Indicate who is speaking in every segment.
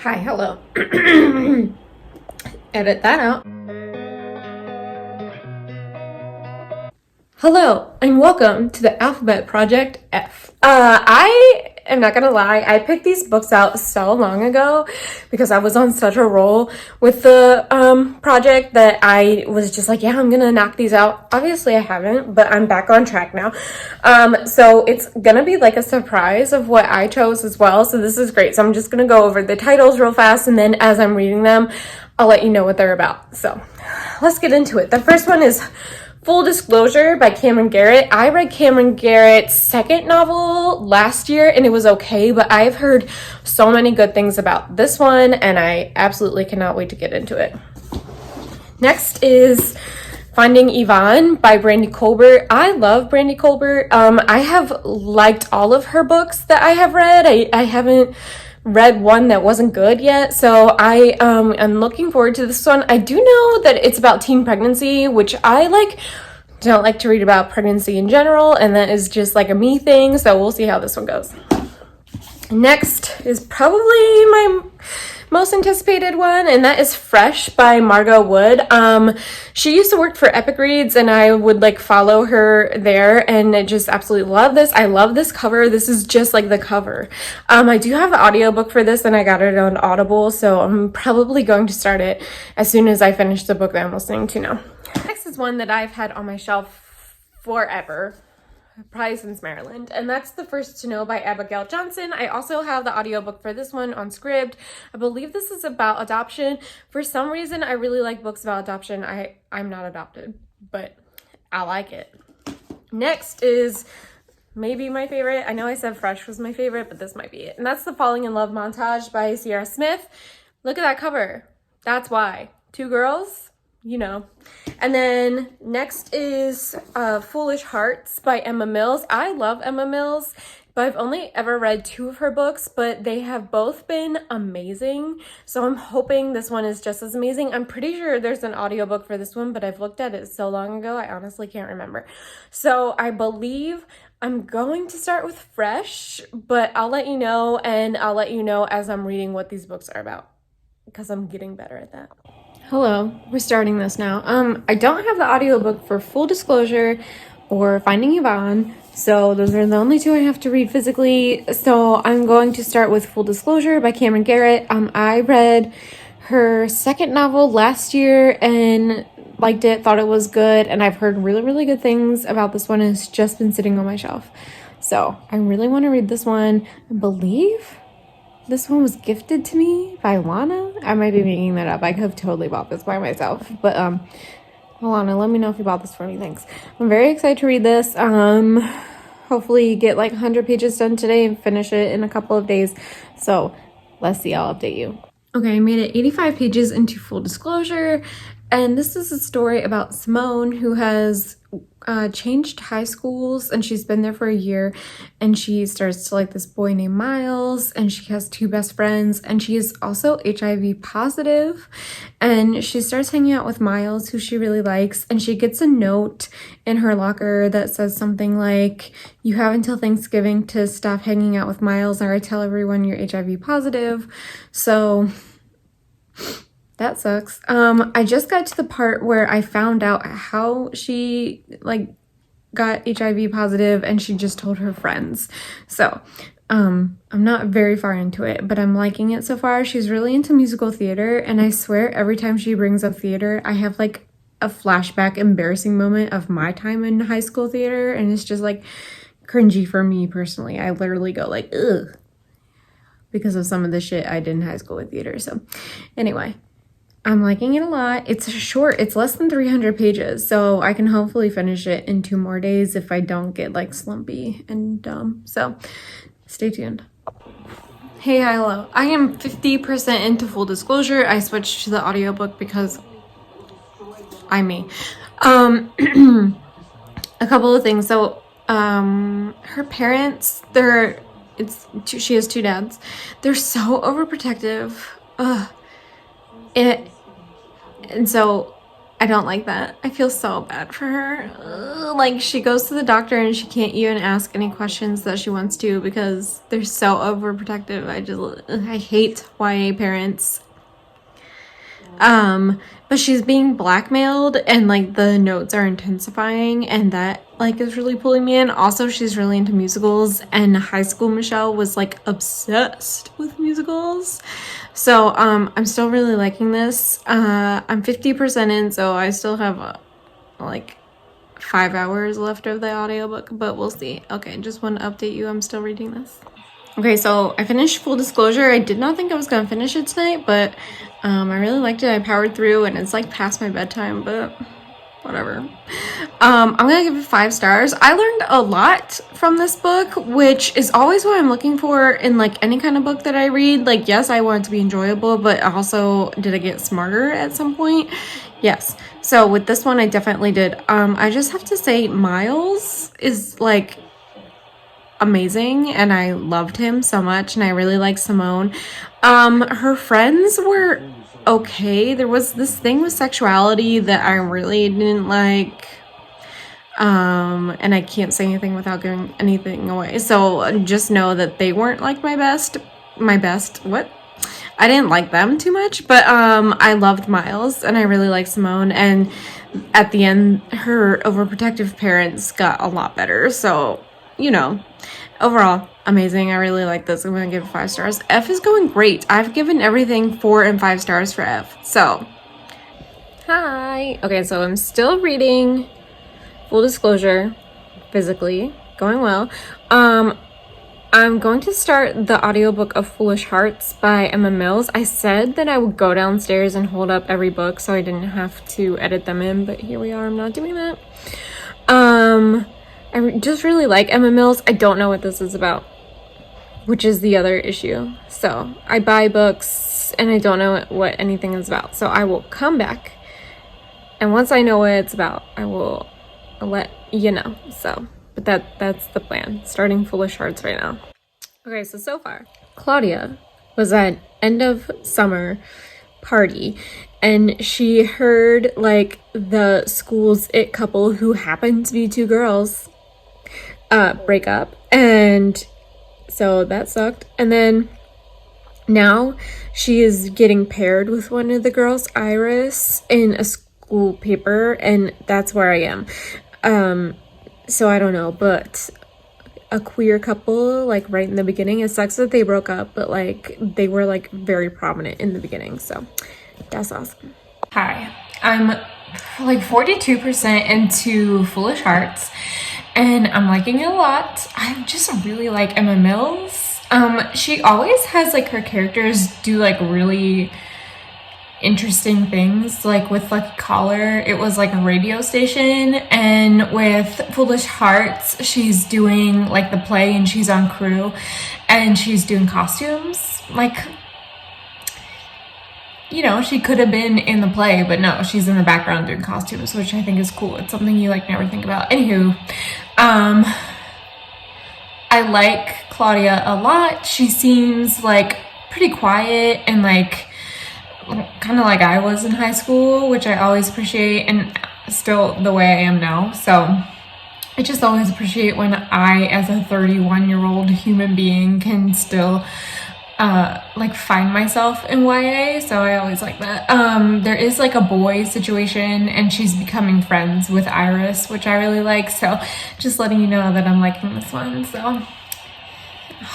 Speaker 1: Hi, hello. Edit that out. Hello, and welcome to the Alphabet Project F. I am not gonna lie, I picked these books out so long ago because I was on such a roll with the project that I was just like, yeah, I'm gonna knock these out. Obviously I haven't, but I'm back on track now. So it's gonna be like a surprise of what I chose as well, so this is great. So I'm just gonna go over the titles real fast, and then as I'm reading them, I'll let you know what they're about. So let's get into it. The first one is Full Disclosure by Cameron Garrett. I read Cameron Garrett's second novel last year and it was okay, but I've heard so many good things about this one and I absolutely cannot wait to get into it. Next is Finding Yvonne by Brandy Colbert. I love Brandy Colbert. I have liked all of her books that I have read. I haven't read one that wasn't good yet, so I am looking forward to this one. I do know that it's about teen pregnancy, which I don't like to read about pregnancy in general, and that is just like a me thing, so we'll see how this one goes. Next is probably my most anticipated one, and that is Fresh by Margot Wood. She used to work for Epic Reads and I would like follow her there, and I just absolutely love this. I love this cover. This is just like the cover. I do have the audiobook for this and I got it on Audible, so I'm probably going to start it as soon as I finish the book that I'm listening to now. Next is one that I've had on my shelf forever, probably since Maryland, and that's The First to Know by Abigail Johnson. I also have the audiobook for this one on Scribd. I believe this is about adoption. For some reason, I really like books about adoption. I'm not adopted, but I like it. Next is maybe my favorite. I know I said Fresh was my favorite, but this might be it. And that's The Falling in Love Montage by Sierra Smith. Look at that cover. That's why. Two girls, you know. And then next is Foolish Hearts by Emma Mills. I love Emma Mills, but I've only ever read 2 of her books, but they have both been amazing. So I'm hoping this one is just as amazing. I'm pretty sure there's an audiobook for this one, but I've looked at it so long ago, I honestly can't remember. So I believe I'm going to start with Fresh, but I'll let you know, and I'll let you know as I'm reading what these books are about, because I'm getting better at that. Hello, we're starting this now. I don't have the audiobook for Full Disclosure or Finding Yvonne, so those are the only 2 I have to read physically. So I'm going to start with Full Disclosure by Cameron Garrett. I read her second novel last year and liked it, thought it was good, and I've heard really, really good things about this one. It's just been sitting on my shelf. So I really want to read this one. I believe this one was gifted to me by Lana. I might be making that up. I could have totally bought this by myself. But Lana, let me know if you bought this for me. Thanks. I'm very excited to read this. Hopefully get like 100 pages done today and finish it in a couple of days. So let's see, I'll update you. Okay, I made it 85 pages into Full Disclosure. And this is a story about Simone, who has changed high schools, and she's been there for a year, and she starts to like this boy named Miles, and she has 2 best friends, and she is also HIV positive, and she starts hanging out with Miles, who she really likes, and she gets a note in her locker that says something like, "You have until Thanksgiving to stop hanging out with Miles, or I tell everyone you're HIV positive." So that sucks. I just got to the part where I found out how she like got HIV positive, and she just told her friends. So I'm not very far into it, but I'm liking it so far. She's really into musical theater, and I swear every time she brings up theater, I have like a flashback embarrassing moment of my time in high school theater, and it's just like cringy for me personally. I literally go like, ugh, because of some of the shit I did in high school with theater. So anyway, I'm liking it a lot. It's short. It's less than 300 pages, so I can hopefully finish it in 2 more days if I don't get like slumpy and dumb. So stay tuned. Hey, hi, hello. I am 50% into Full Disclosure. I switched to the audiobook because I'm me. A couple of things. So her parents, she has 2 dads. They're so overprotective. And so I don't like that. I feel so bad for her. Ugh, like, she goes to the doctor and she can't even ask any questions that she wants to because they're so overprotective. I hate YA parents. But she's being blackmailed and like the notes are intensifying, and that like is really pulling me in. Also, she's really into musicals, and high school Michelle was like obsessed with musicals. So I'm still really liking this. I'm 50% in, so I still have like 5 hours left of the audiobook, but we'll see. Okay, just want to update you, I'm still reading this. Okay, so I finished Full Disclosure. I did not think I was gonna finish it tonight, but I really liked it. I powered through, and it's like past my bedtime, but whatever. I'm gonna give it 5 stars. I learned a lot from this book, which is always what I'm looking for in like any kind of book that I read. Like, yes, I want it to be enjoyable, but also, did I get smarter at some point? Yes. So with this one, I definitely did. I just have to say Miles is like amazing, and I loved him so much, and I really like Simone. Her friends were okay. There was this thing with sexuality that I really didn't like, and I can't say anything without giving anything away, so just know that they weren't like my best, what? I didn't like them too much, but I loved Miles, and I really like Simone, and at the end, her overprotective parents got a lot better, so, you know, overall, amazing. I really like this. I'm gonna give it 5 stars. F is going great. I've given everything 4 and 5 stars for F, so. Hi. Okay, so I'm still reading Full Disclosure, physically, going well. I'm going to start the audiobook of Foolish Hearts by Emma Mills. I said that I would go downstairs and hold up every book so I didn't have to edit them in, but here we are. I'm not doing that. I just really like Emma Mills. I don't know what this is about, which is the other issue. So I buy books and I don't know what anything is about. So I will come back, and once I know what it's about, I will let you know. So, but that's the plan. Starting Foolish Hearts right now. Okay, so far, Claudia was at end of summer party, and she heard like the school's it couple, who happened to be 2 girls, break up, and so that sucked. And then now she is getting paired with one of the girls, Iris, in a school paper, and that's where I am. So I don't know, but a queer couple, like right in the beginning. It sucks that they broke up, but like they were like very prominent in the beginning, so that's awesome. Hi, I'm like 42% into Foolish Hearts, and I'm liking it a lot. I just really like Emma Mills. She always has like her characters do like really interesting things. Like with Lucky Caller, it was like a radio station, and with Foolish Hearts, she's doing like the play and she's on crew and she's doing costumes. Like, you know, she could have been in the play, but no, she's in the background doing costumes, which I think is cool. It's something you like never think about. Anywho, I like Claudia a lot. She seems like pretty quiet and like kind of like I was in high school, which I always appreciate, and still the way I am now. So I just always appreciate when I, as a 31-year-old human being, can still like find myself in YA, so I always like that. There is like a boy situation, and she's becoming friends with Iris, which I really like, so just letting you know that I'm liking this one. So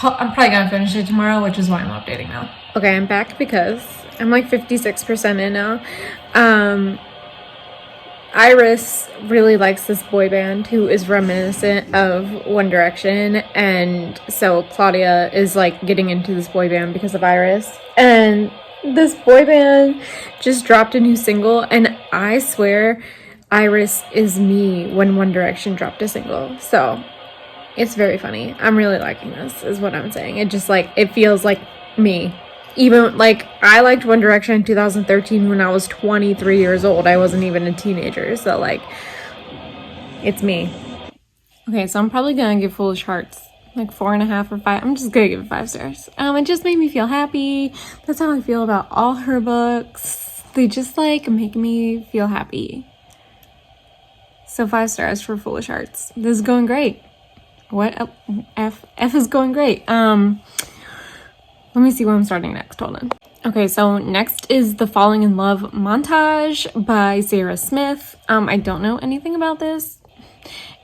Speaker 1: I'm probably gonna finish it tomorrow, which is why I'm updating now. Okay, I'm back because I'm like 56% in now. Iris really likes this boy band who is reminiscent of One Direction, and so Claudia is like getting into this boy band because of Iris. And this boy band just dropped a new single, and I swear Iris is me when One Direction dropped a single. So it's very funny. I'm really liking this, is what I'm saying. It just like, it feels like me. Even like I liked One Direction in 2013 when I was 23 years old. I wasn't even a teenager, so like it's me. Okay, so I'm probably gonna give Foolish Hearts like 4.5 or 5. I'm just gonna give it 5 stars. It just made me feel happy. That's how I feel about all her books. They just like make me feel happy. So 5 stars for Foolish Hearts. This is going great. What? F is going great. Let me see where I'm starting next. Hold on. Okay, so next is The Falling in Love Montage by Sarah Smith. I don't know anything about this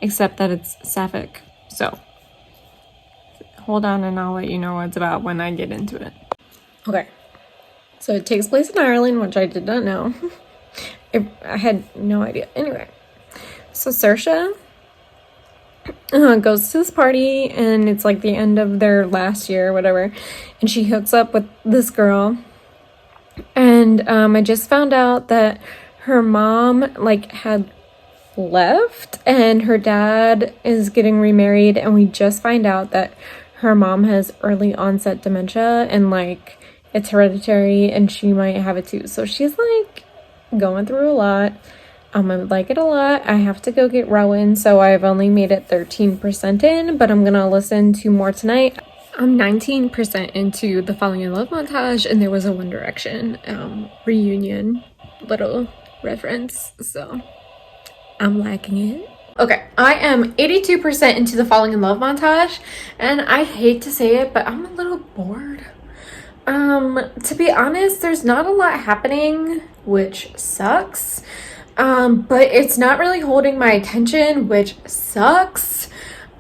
Speaker 1: except that it's sapphic. So hold on and I'll let you know what it's about when I get into it. Okay. So it takes place in Ireland, which I did not know. I had no idea. Anyway. So Saoirse goes to this party and it's like the end of their last year or whatever, and she hooks up with this girl, and I just found out that her mom like had left and her dad is getting remarried, and we just find out that her mom has early onset dementia and like it's hereditary and she might have it too. So she's like going through a lot. I like it a lot. I have to go get Rowan, so I've only made it 13% in, but I'm gonna listen to more tonight. I'm 19% into the Falling in Love Montage, and there was a One Direction reunion little reference, so I'm liking it. Okay, I am 82% into the Falling in Love Montage, and I hate to say it, but I'm a little bored. To be honest, there's not a lot happening, which sucks. But it's not really holding my attention, which sucks.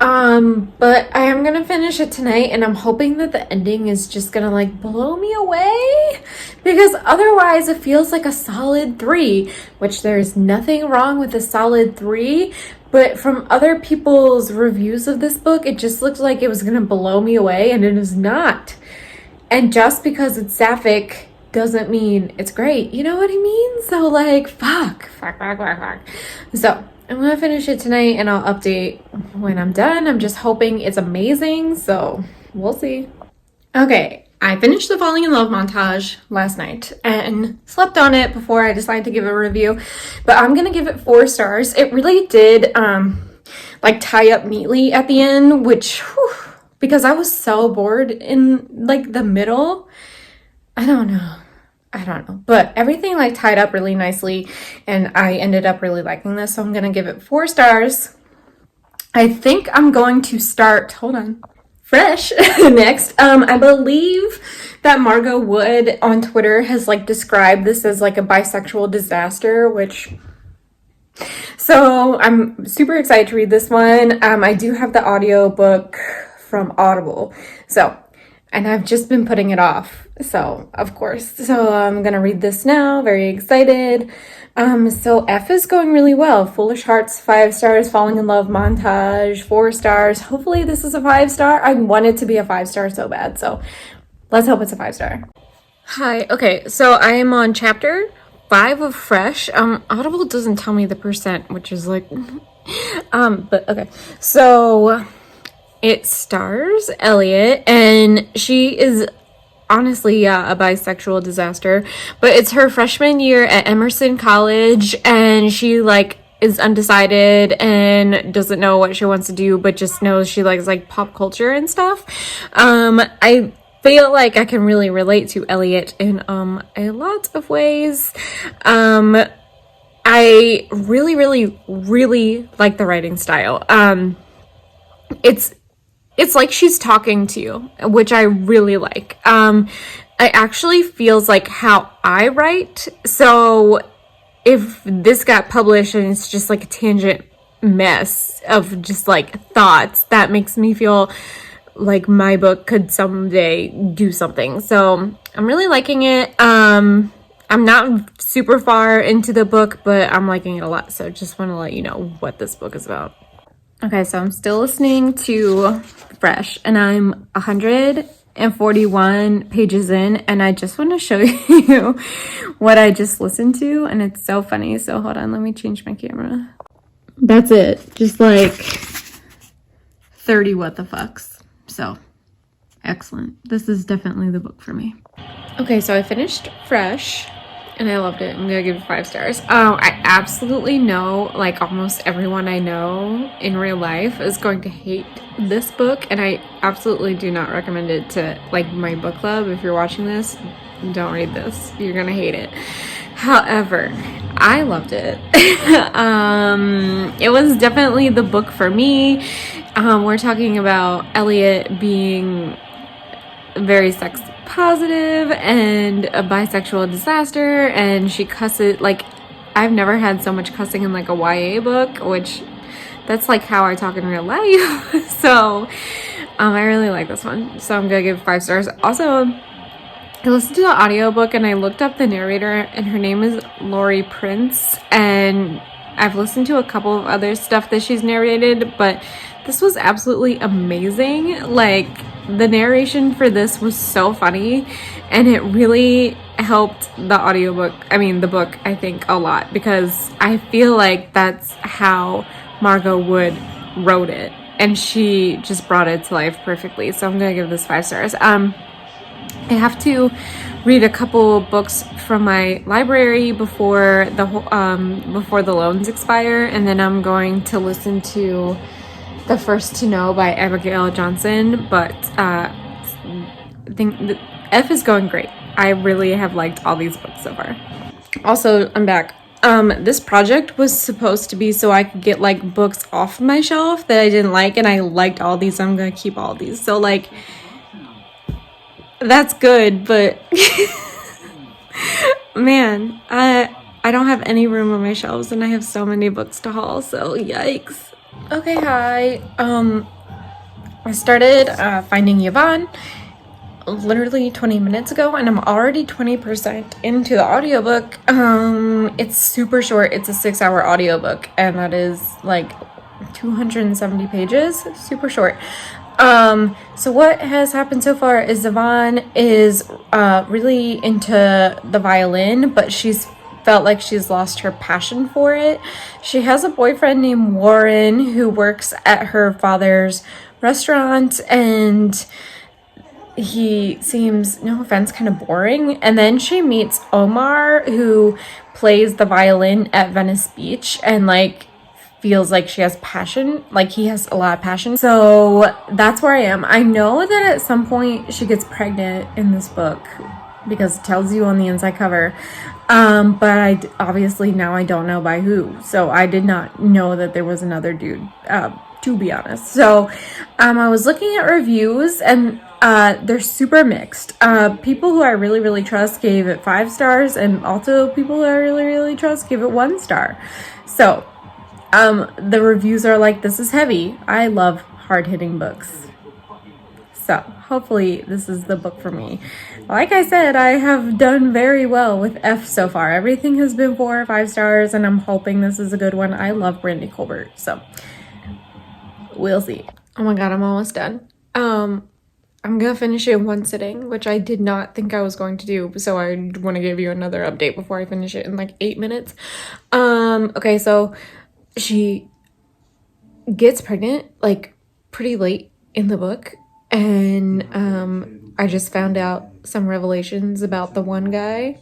Speaker 1: But I am gonna finish it tonight, and I'm hoping that the ending is just gonna like blow me away, because otherwise it feels like a solid 3, which there's nothing wrong with a solid 3, but from other people's reviews of this book, it just looked like it was gonna blow me away, and it is not. And just because it's sapphic doesn't mean it's great, you know what I mean? So like, fuck. So I'm gonna finish it tonight and I'll update when I'm done. I'm just hoping it's amazing, so we'll see. Okay, I finished the Falling in Love Montage last night and slept on it before I decided to give a review, but I'm gonna give it 4 stars. It really did like tie up neatly at the end, which because I was so bored in like the middle. I don't know, but everything like tied up really nicely, and I ended up really liking this, so I'm gonna give it 4 stars. I think I'm going to start, hold on, fresh next. I believe that Margot Wood on Twitter has like described this as like a bisexual disaster, which, so I'm super excited to read this one. I do have the audiobook from Audible, so, and I've just been putting it off, so of course. So I'm gonna read this now, very excited. So F is going really well. Foolish Hearts 5 stars, Falling in Love Montage 4 stars. Hopefully this is a 5 star. I want it to be a 5 star so bad, so let's hope it's a 5 star. Hi, okay, so I am on chapter 5 of Fresh. Audible doesn't tell me the percent, which is like but okay, so it stars Elliot, and she is honestly, yeah, a bisexual disaster, but it's her freshman year at Emerson College, and she like is undecided and doesn't know what she wants to do, but just knows she likes like pop culture and stuff. I feel like I can really relate to Elliot in a lot of ways. I really like the writing style. It's like she's talking to you, which I really like. It actually feels like how I write. So if this got published and it's just like a tangent mess of just like thoughts, that makes me feel like my book could someday do something. So I'm really liking it. I'm not super far into the book, but I'm liking it a lot. So just want to let you know what this book is about. Okay, so I'm still listening to Fresh, and I'm 141 pages in, and I just want to show you what I just listened to, and it's so funny. So hold on, let me change my camera. That's it. Just like 30 what the fucks. So excellent. This is definitely the book for me. Okay, so I finished Fresh, and I loved it. I'm gonna give it 5 stars. I absolutely know, like almost everyone I know in real life is going to hate this book, and I absolutely do not recommend it to like my book club. If you're watching this, don't read this. You're gonna hate it. However, I loved it. It was definitely the book for me. We're talking about Elliot being very sex positive and a bisexual disaster, and she cusses like I've never had so much cussing in like a YA book, which that's like how I talk in real life. So I really like this one, so I'm gonna give it 5 stars. Also, I listened to the audiobook and I looked up the narrator, and her name is Lori Prince, and I've listened to a couple of other stuff that she's narrated, but this was absolutely amazing. Like, the narration for this was so funny, and it really helped the book, I think, a lot, because I feel like that's how Margot Wood wrote it, and she just brought it to life perfectly. So I'm gonna give this 5 stars. I have to read a couple books from my library before the loans expire, and then I'm going to listen to The First to Know by Abigail Johnson. But I think the F is going great. I really have liked all these books so far. Also, I'm back. This project was supposed to be so I could get like books off my shelf that I didn't like, and I liked all these. I'm gonna keep all these. So like, that's good, but man, I don't have any room on my shelves, and I have so many books to haul, so yikes. Okay, hi. I started Finding Yvonne literally 20 minutes ago, and I'm already 20% into the audiobook. It's super short. It's a 6-hour audiobook, and that is like 270 pages. Super short. So what has happened so far is Yvonne is really into the violin, but she's felt like she's lost her passion for it. She has a boyfriend named Warren who works at her father's restaurant, and he seems, no offense, kind of boring. And then she meets Omar, who plays the violin at Venice Beach, and like feels like she has passion, like he has a lot of passion. So that's where I am. I know that at some point she gets pregnant in this book because it tells you on the inside cover, but obviously now I don't know by who, so I did not know that there was another dude, to be honest. So I was looking at reviews, and they're super mixed. People who I really trust gave it 5 stars, and also people who I really trust gave it 1 star. So the reviews are like, this is heavy. I love hard-hitting books, so hopefully this is the book for me. Like I said, I have done very well with F so far. Everything has been 4 or 5 stars, and I'm hoping this is a good one. I love Brandy Colbert, so we'll see. Oh my god, I'm almost done. I'm gonna finish it in 1 sitting, which I did not think I was going to do, so I want to give you another update before I finish it in like 8 minutes. Okay, so she gets pregnant like pretty late in the book, and I just found out some revelations about the one guy.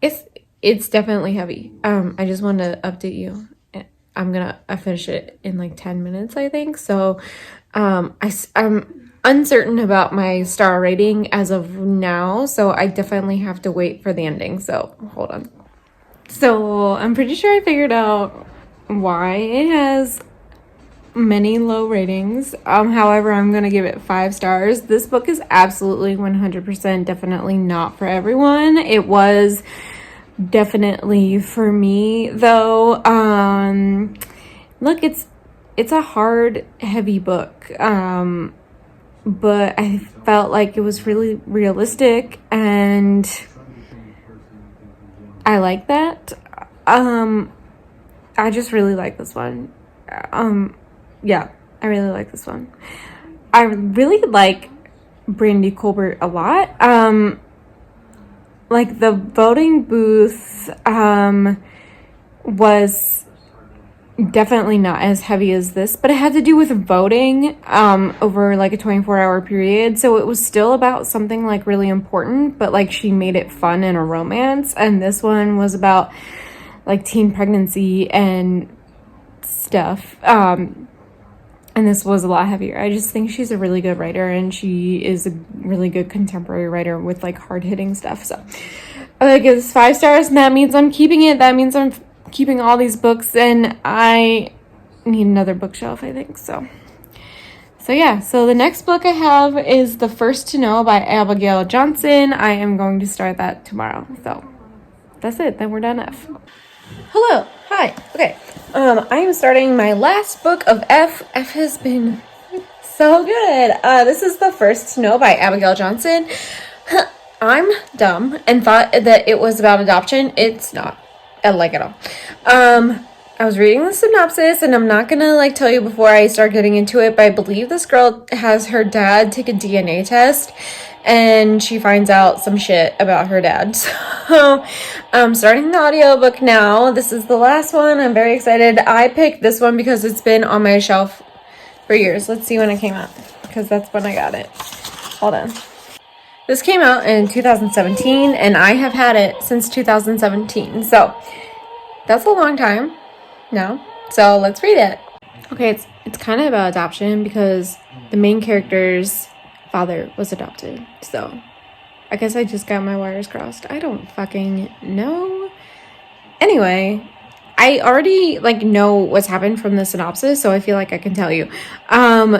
Speaker 1: It's definitely heavy. I just wanted to update you. I finish it in like 10 minutes, I think. So I'm uncertain about my star rating as of now, so I definitely have to wait for the ending. So hold on. So I'm pretty sure I figured out why it has many low ratings. However, I'm gonna give it 5 stars. This book is absolutely 100% definitely not for everyone. It was definitely for me though. Look, it's a hard, heavy book, but I felt like it was really realistic, and I like that. I just really like this one. Yeah, I really like this one. I really like Brandy Colbert a lot. Like the voting booth was definitely not as heavy as this, but it had to do with voting over like a 24-hour period, so it was still about something like really important, but like she made it fun and a romance. And this one was about like teen pregnancy and stuff, and this was a lot heavier. I just think she's a really good writer, and she is a really good contemporary writer with like hard-hitting stuff. So I give this 5 stars, and that means I'm keeping it. That means I'm keeping all these books, and I need another bookshelf, I think. So yeah, so the next book I have is The First to Know by Abigail Johnson. I am going to start that tomorrow. So that's it. Then we're done F. Hello. Hi. Okay. I am starting my last book of F. F has been so good. This is The First to Know by Abigail Johnson. I'm dumb and thought that it was about adoption. It's not. At all. I was reading the synopsis, and I'm not gonna tell you before I start getting into it, but I believe this girl has her dad take a DNA test, and she finds out some shit about her dad. So I'm starting the audiobook now. This is the last one. I'm very excited. I picked this one because it's been on my shelf for years. Let's see when it came out, because that's when I got it. Hold on. This came out in 2017, and I have had it since 2017. So that's a long time now. So let's read it. Okay, it's kind of about adoption because the main character's father was adopted. So I guess I just got my wires crossed. I don't fucking know. Anyway, I already know what's happened from the synopsis, so I feel like I can tell you.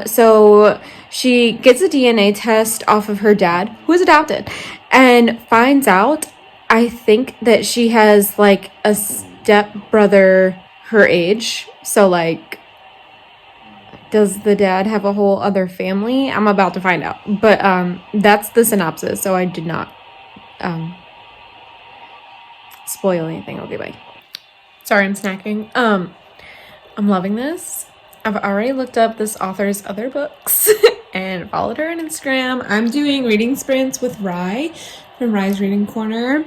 Speaker 1: So she gets a DNA test off of her dad, who is adopted, and finds out, I think, that she has a stepbrother her age. So does the dad have a whole other family? I'm about to find out. But that's the synopsis, so I did not spoil anything. Okay, bye. Sorry, I'm snacking. I'm loving this. I've already looked up this author's other books and followed her on Instagram. I'm doing reading sprints with Rye from Rye's Reading Corner.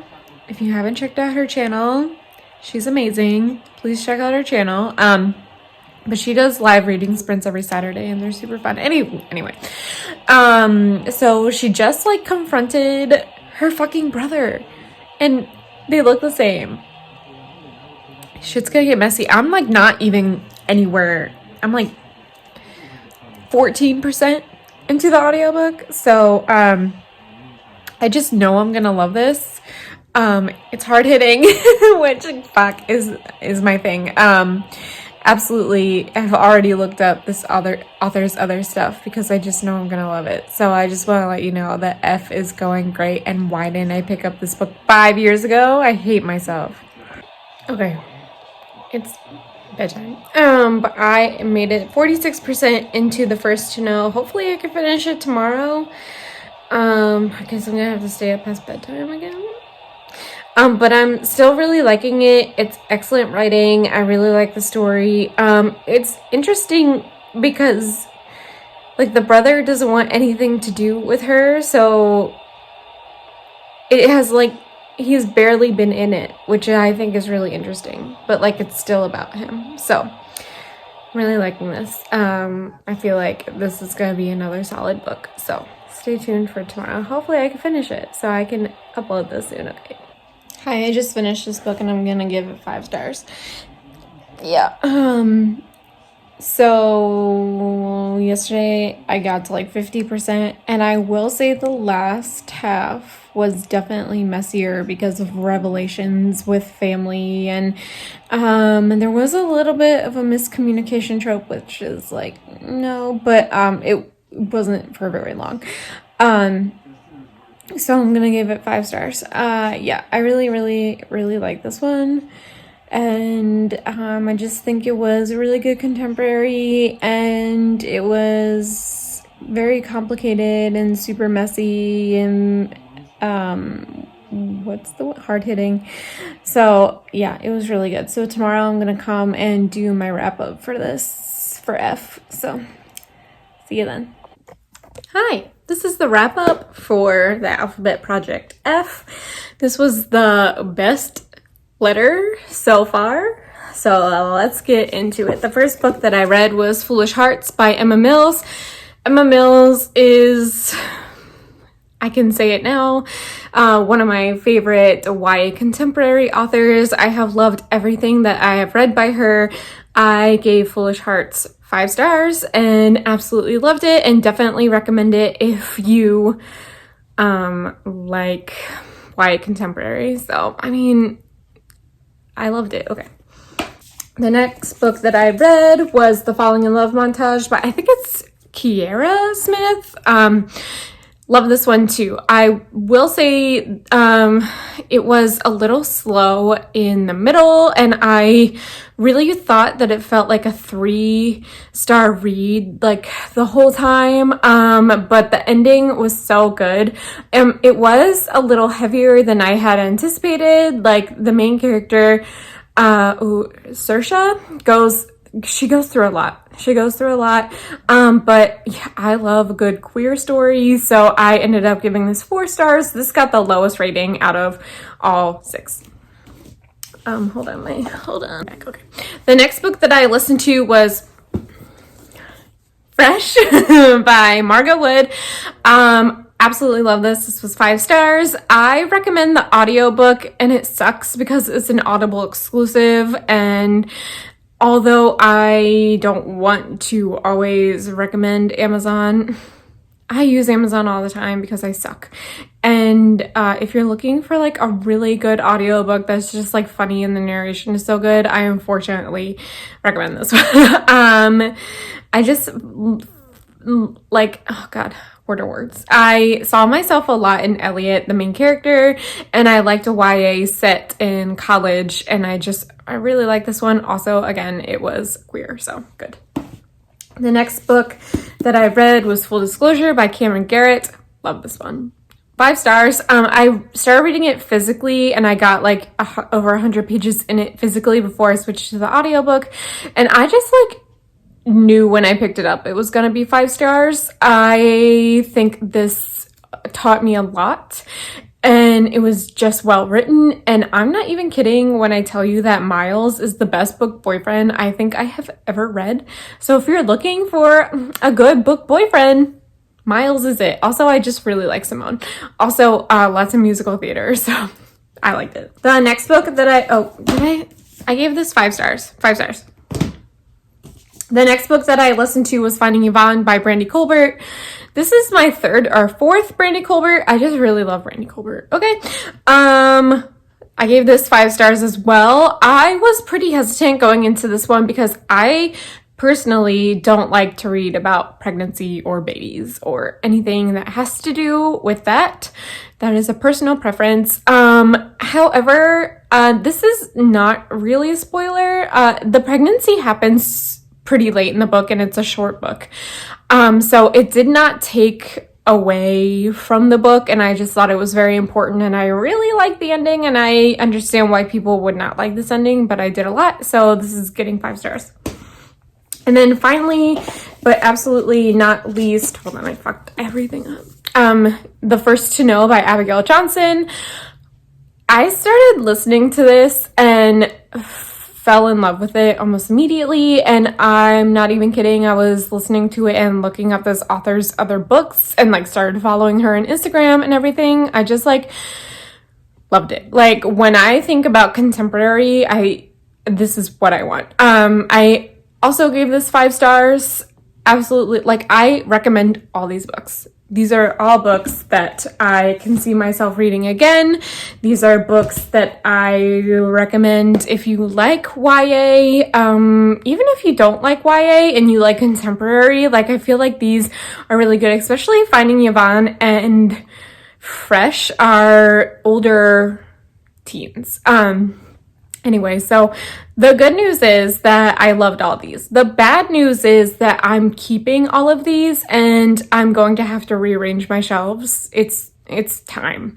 Speaker 1: If you haven't checked out her channel, she's amazing. Please check out her channel. But she does live reading sprints every Saturday, and they're super fun. Anyway. So she just confronted her fucking brother, and they look the same. Shit's gonna get messy. I'm not even anywhere. I'm 14% into the audiobook. So I just know I'm gonna love this. It's hard hitting, which fuck is my thing. Absolutely. I've already looked up this author's other stuff because I just know I'm gonna love it. So I just want to let you know that F is going great. And why didn't I pick up this book 5 years ago? I hate myself. Okay. It's bedtime. But I made it 46% into The First to Know. Hopefully I can finish it tomorrow. I guess I'm gonna have to stay up past bedtime again. But I'm still really liking it. It's excellent writing. I really like the story. It's interesting because the brother doesn't want anything to do with her, so it has he's barely been in it, which I think is really interesting. But it's still about him. So I'm really liking this. I feel like this is gonna be another solid book. So stay tuned for tomorrow. Hopefully I can finish it so I can upload this soon. Okay. Hi, I just finished this book and I'm gonna give it 5 stars. Yeah. So yesterday I got to 50%, and I will say the last half was definitely messier because of revelations with family, and there was a little bit of a miscommunication trope, which is no, but it wasn't for very long. So I'm gonna give it 5 stars. Yeah, I really, really, really like this one. And I just think it was a really good contemporary, and it was very complicated and super messy and hard-hitting. So yeah, it was really good. So tomorrow I'm gonna come and do my wrap-up for this, for F. So see you then. Hi, this is the wrap-up for the Alphabet Project F. This was the best letter so far, so let's get into it. The first book that I read was Foolish Hearts by Emma Mills. Emma Mills is, I can say it now, one of my favorite YA contemporary authors. I have loved everything that I have read by her. I gave Foolish Hearts 5 stars and absolutely loved it, and definitely recommend it if you like YA contemporary. So, I mean, I loved it. Okay. The next book that I read was The Falling in Love Montage, but I think it's Kiera Smith. Love this one too. I will say it was a little slow in the middle, and I really thought that it felt like a 3-star read like the whole time, but the ending was so good. It was a little heavier than I had anticipated. Like the main character, Saoirse, goes through a lot. But yeah, I love good queer stories, so I ended up giving this 4 stars. This got the lowest rating out of all 6. Hold on. Okay. The next book that I listened to was Fresh by Margot Wood. Absolutely love this. This was 5 stars. I recommend the audiobook, and it sucks because it's an Audible exclusive, and although I don't want to always recommend Amazon, I use Amazon all the time because I suck. And if you're looking for like a really good audiobook that's just like funny and the narration is so good, I unfortunately recommend this one. I just like, oh God, word of words. I saw myself a lot in Elliot, the main character, and I liked a YA set in college, and I really like this one. Also, again, it was queer, so good. The next book that I read was Full Disclosure by Cameron Garrett. Love this one. 5 stars. I started reading it physically, and I got like over 100 pages in it physically before I switched to the audiobook, and I just like knew when I picked it up it was gonna be 5 stars. I think this taught me a lot, and it was just well written, and I'm not even kidding when I tell you that Miles is the best book boyfriend I think I have ever read. So if you're looking for a good book boyfriend, Miles is it. Also, I just really like Simone. Also, lots of musical theater, so I liked it. The next book that I gave this 5 stars. 5 stars. The next book that I listened to was Finding Yvonne by Brandy Colbert. This is my 3rd or 4th Brandy Colbert. I just really love Brandy Colbert. Okay. I gave this 5 stars as well. I was pretty hesitant going into this one because I personally don't like to read about pregnancy or babies or anything that has to do with that. That is a personal preference. However, this is not really a spoiler. The pregnancy happens pretty late in the book, and it's a short book. So it did not take away from the book, and I just thought it was very important, and I really liked the ending, and I understand why people would not like this ending, but I did a lot, so this is getting 5 stars. And then finally, but absolutely not least, hold on, I fucked everything up. The First to Know by Abigail Johnson. I started listening to this and fell in love with it almost immediately, and I'm not even kidding. I was listening to it and looking up this author's other books and like started following her on Instagram and everything. I just like loved it. Like when I think about contemporary, this is what I want. I also gave this 5 stars. Absolutely, like I recommend all these books. These are all books that I can see myself reading again. These are books that I recommend if you like YA. Even if you don't like YA and you like contemporary, like I feel like these are really good, especially Finding Yvonne and Fresh are older teens. Anyway, so the good news is that I loved all these. The bad news is that I'm keeping all of these and I'm going to have to rearrange my shelves. It's time.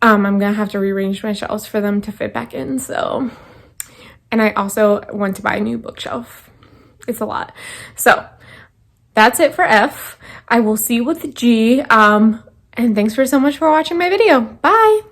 Speaker 1: I'm gonna have to rearrange my shelves for them to fit back in. So, and I also want to buy a new bookshelf. It's a lot. So that's it for F. I will see you with G. And thanks so much for watching my video. Bye.